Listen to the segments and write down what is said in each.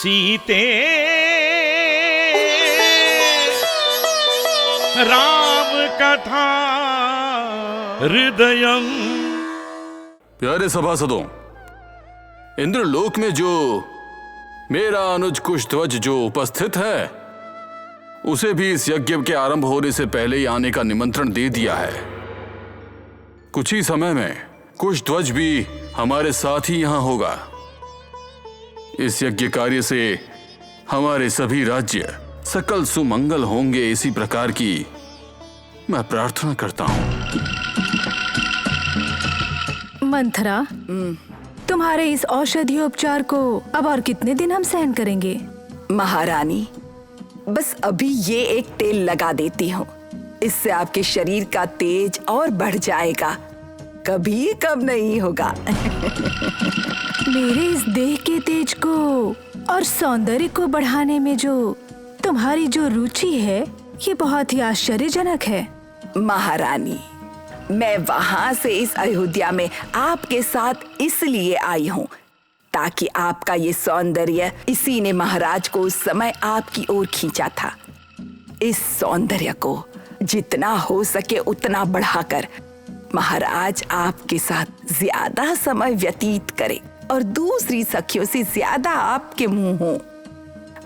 सीते राम कथा हृदयम। प्यारे सभासदों, इंद्रलोक में जो मेरा अनुज कुशध्वज जो उपस्थित है, उसे भी इस यज्ञ के आरंभ होने से पहले ही आने का निमंत्रण दे दिया है। कुछ ही समय में कुशध्वज भी हमारे साथ ही यहां होगा। इस यज्ञ कार्य से हमारे सभी राज्य सकल सुमंगल होंगे, इसी प्रकार की मैं प्रार्थना करता हूं। मंथरा, तुम्हारे इस औषधि उपचार को अब और कितने दिन हम सहन करेंगे? महारानी, बस अभी ये एक तेल लगा देती हूँ, इससे आपके शरीर का तेज और बढ़ जाएगा, कभी कम नहीं होगा। मेरे इस देह के तेज को और सौंदर्य को बढ़ाने में जो तुम्हारी जो रुचि है, ये बहुत ही आश्चर्यजनक है। महारानी, मैं वहाँ से इस अयोध्या में आपके साथ इसलिए आई हूँ ताकि आपका ये सौंदर्य, इसी ने महाराज को उस समय आपकी ओर खींचा था। इस सौंदर्य को जितना हो सके उतना बढ़ाकर महाराज आपके साथ ज्यादा समय व्यतीत करे और दूसरी सखियों से ज्यादा आपके मुंह हो।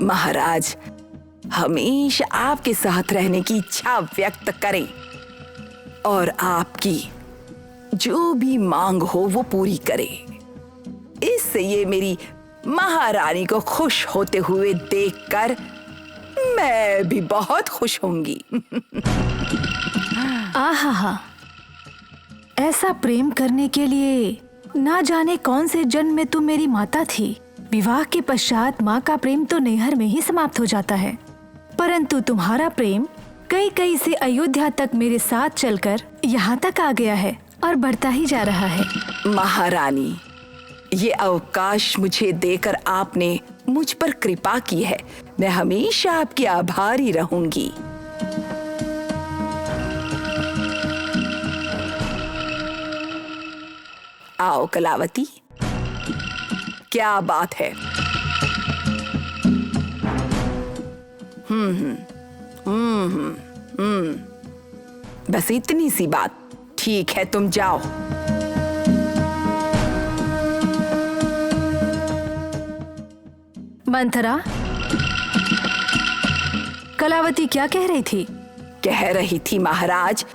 महाराज हमेशा आपके साथ रहने की इच्छा व्यक्त करें और आपकी जो भी मांग हो वो पूरी करें। इससे ये मेरी महारानी को खुश होते हुए देखकर मैं भी बहुत खुश होंगी। आहा, ऐसा प्रेम करने के लिए ना जाने कौन से जन्म में तुम मेरी माता थी। विवाह के पश्चात माँ का प्रेम तो नैहर में ही समाप्त हो जाता है, परंतु तुम्हारा प्रेम कई कई से अयोध्या तक मेरे साथ चलकर यहाँ तक आ गया है और बढ़ता ही जा रहा है। महारानी, ये अवकाश मुझे देकर आपने मुझ पर कृपा की है। मैं हमेशा आपकी आभारी रहूंगी। आओ कलावती, क्या बात है? बस इतनी सी बात। ठीक है, तुम जाओ। मंथरा, कलावती क्या कह रही थी? कह रही थी महाराज,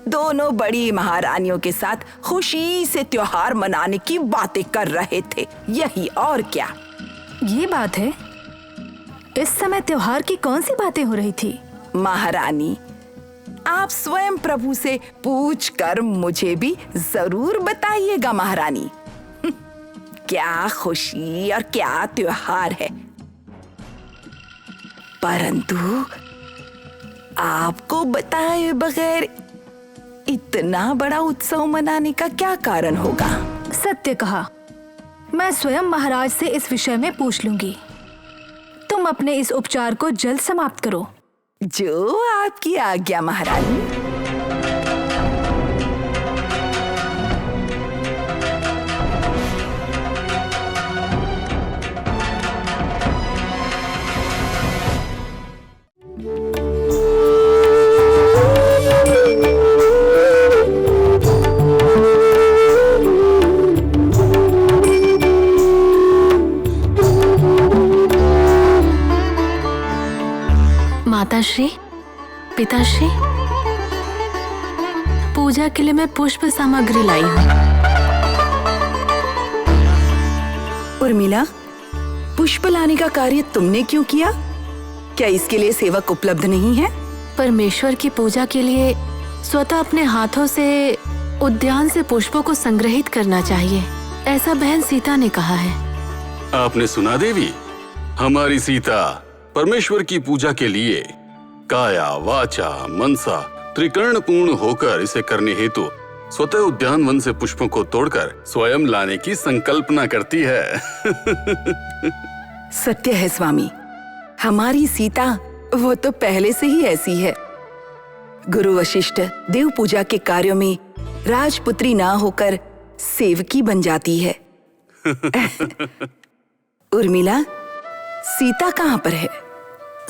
दोनों बड़ी महारानियों के साथ खुशी से त्योहार मनाने की बातें कर रहे थे, यही और क्या। ये बात है? इस समय त्योहार की कौन सी बातें हो रही थी? महारानी, आप स्वयं प्रभु से पूछकर मुझे भी जरूर बताइएगा महारानी। क्या खुशी और क्या त्योहार है, परंतु आपको बताए बगैर इतना बड़ा उत्सव मनाने का क्या कारण होगा? सत्य कहा, मैं स्वयं महाराज से इस विषय में पूछ लूंगी। तुम अपने इस उपचार को जल्द समाप्त करो। जो आपकी आज्ञा महारानी। माताश्री, पिताश्री, पूजा के लिए मैं पुष्प सामग्री लाई हूँ। उर्मिला, पुष्प लाने का कार्य तुमने क्यों किया? क्या इसके लिए सेवक उपलब्ध नहीं है? परमेश्वर की पूजा के लिए स्वतः अपने हाथों से उद्यान से पुष्पों को संग्रहित करना चाहिए, ऐसा बहन सीता ने कहा है। आपने सुना देवी, हमारी सीता परमेश्वर की पूजा के लिए काया वाचा मनसा त्रिकर्ण पूर्ण होकर इसे करने हेतु स्वतः उद्यान वन से पुष्पों को तोड़कर स्वयं लाने की संकल्पना करती है। सत्य है स्वामी, हमारी सीता वो तो पहले से ही ऐसी है। गुरु वशिष्ठ देव पूजा के कार्यों में राजपुत्री ना होकर सेवकी बन जाती है। उर्मिला, सीता कहाँ पर है?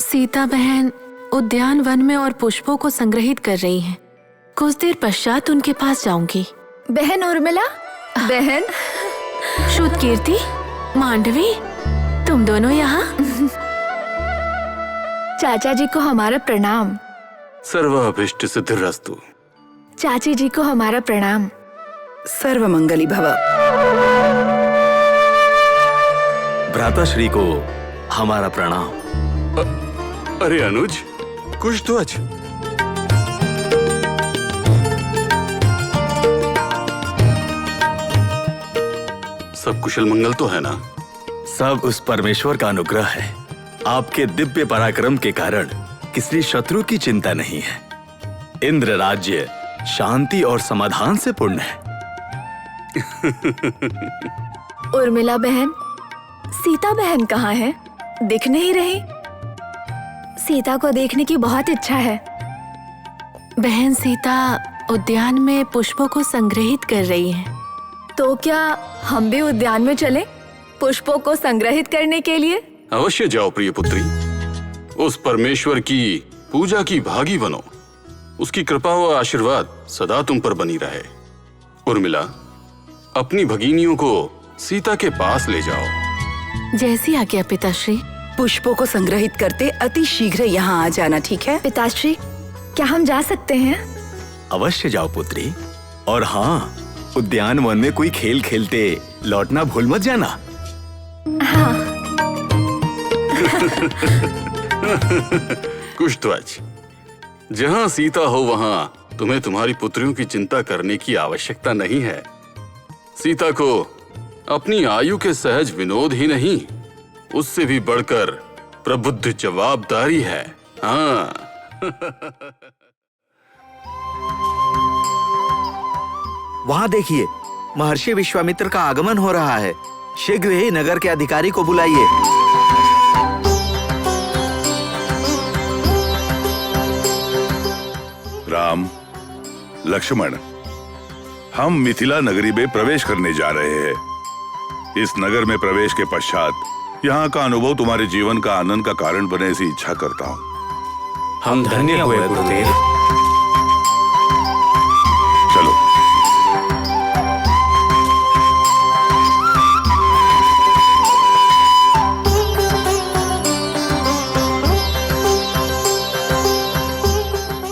सीता बहन उद्यान वन में और पुष्पों को संग्रहित कर रही हैं। कुछ देर पश्चात उनके पास जाऊंगी। बहन उर्मिला, बहन शुद्ध कीर्ति, मांडवी, तुम दोनों यहाँ? चाचा जी को हमारा प्रणाम। सर्वाभीष्ट सिद्धिरस्तु। चाची जी को हमारा प्रणाम। सर्वमंगली भव। भ्राताश्री को हमारा प्रणाम। अरे अनुज, कुशध्वज। सब कुशल मंगल तो है ना? सब उस परमेश्वर का अनुग्रह है। आपके दिव्य पराक्रम के कारण किसी शत्रु की चिंता नहीं है। इंद्र राज्य शांति और समाधान से पूर्ण है। उर्मिला बहन, सीता बहन कहाँ है? दिख नहीं रही। सीता को देखने की बहुत इच्छा है। बहन सीता उद्यान में पुष्पों को संग्रहित कर रही हैं। तो क्या हम भी उद्यान में चलें पुष्पों को संग्रहित करने के लिए? अवश्य जाओ प्रिय पुत्री। उस परमेश्वर की पूजा की भागी बनो। उसकी कृपा व आशीर्वाद सदा तुम पर बनी रहे। उर्मिला, अपनी भगिनियों को सीता के पास ले जाओ। जैसी आज्ञा पिताश्री। पुष्पों को संग्रहित करते अति शीघ्र यहाँ आ जाना, ठीक है? पिताश्री, क्या हम जा सकते हैं? अवश्य जाओ पुत्री। और हाँ, उद्यान वन में कोई खेल खेलते लौटना भूल मत जाना। हाँ। कुशध्वज, जहाँ सीता हो वहाँ तुम्हें तुम्हारी पुत्रियों की चिंता करने की आवश्यकता नहीं है। सीता को अपनी आयु के सहज विनोद ही नहीं, उससे भी बढ़कर प्रबुद्ध जवाबदारी है। हाँ। वहाँ देखिए, महर्षि विश्वामित्र का आगमन हो रहा है। शीघ्र ही नगर के अधिकारी को बुलाइए। राम, लक्ष्मण, हम मिथिला नगरी में प्रवेश करने जा रहे हैं। इस नगर में प्रवेश के पश्चात यहाँ का अनुभव तुम्हारे जीवन का आनंद का कारण बने, ऐसी इच्छा करता हूँ। हम धन्य हुए गुरुदेव। चलो।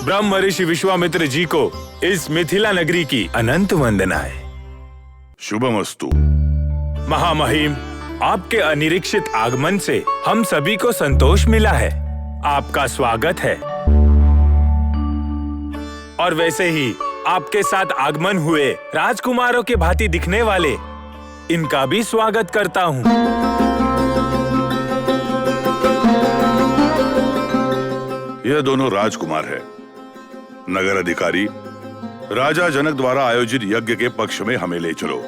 ब्रह्म ऋषि विश्वामित्र जी को इस मिथिला नगरी की अनंत वंदनाएं। शुभमस्तु। महामहिम, आपके अनिरीक्षित आगमन से हम सभी को संतोष मिला है। आपका स्वागत है। और वैसे ही आपके साथ आगमन हुए राजकुमारों के भांति दिखने वाले इनका भी स्वागत करता हूँ। यह दोनों राजकुमार हैं। नगर अधिकारी, राजा जनक द्वारा आयोजित यज्ञ के पक्ष में हमें ले चलो।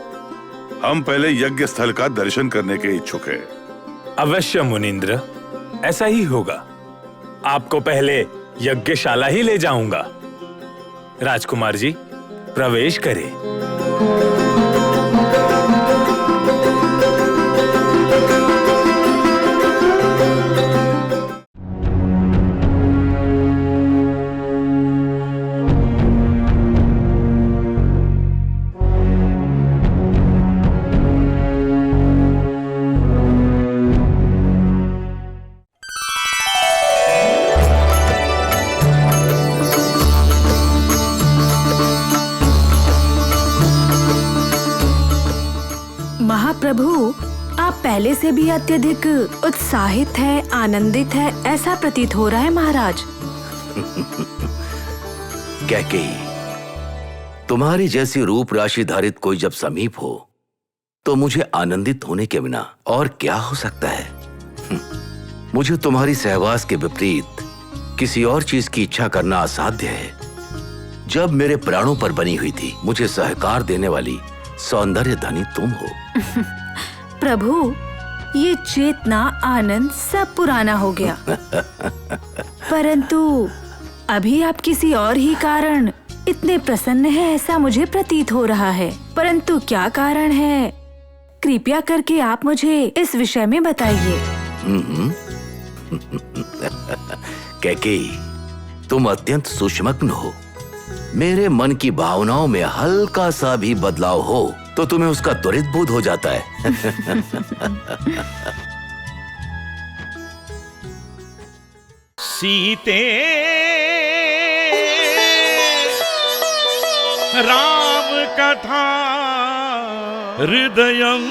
हम पहले यज्ञ स्थल का दर्शन करने के इच्छुक हैं। अवश्य मुनींद्र, ऐसा ही होगा। आपको पहले यज्ञशाला ही ले जाऊंगा। राजकुमार जी, प्रवेश करें। महाप्रभु, आप पहले से भी अत्यधिक उत्साहित है, आनंदित है, ऐसा प्रतीत हो रहा है महाराज। कैकेयी, तुम्हारी जैसी रूप राशि धारित कोई जब समीप हो तो मुझे आनंदित होने के बिना और क्या हो सकता है। मुझे तुम्हारी सहवास के विपरीत किसी और चीज की इच्छा करना असाध्य है। जब मेरे प्राणों पर बनी हुई थी, मुझे सहकार देने वाली सौंदर्य धनी तुम हो। प्रभु, ये चेतना आनंद सब पुराना हो गया। परंतु अभी आप किसी और ही कारण इतने प्रसन्न हैं, ऐसा मुझे प्रतीत हो रहा है। परंतु क्या कारण है, कृपया करके आप मुझे इस विषय में बताइए। कैकेयी, तुम अत्यंत सूक्ष्मज्ञ हो। मेरे मन की भावनाओं में हल्का सा भी बदलाव हो तो तुम्हें उसका त्वरित बोध हो जाता है। सीते राम कथा हृदयं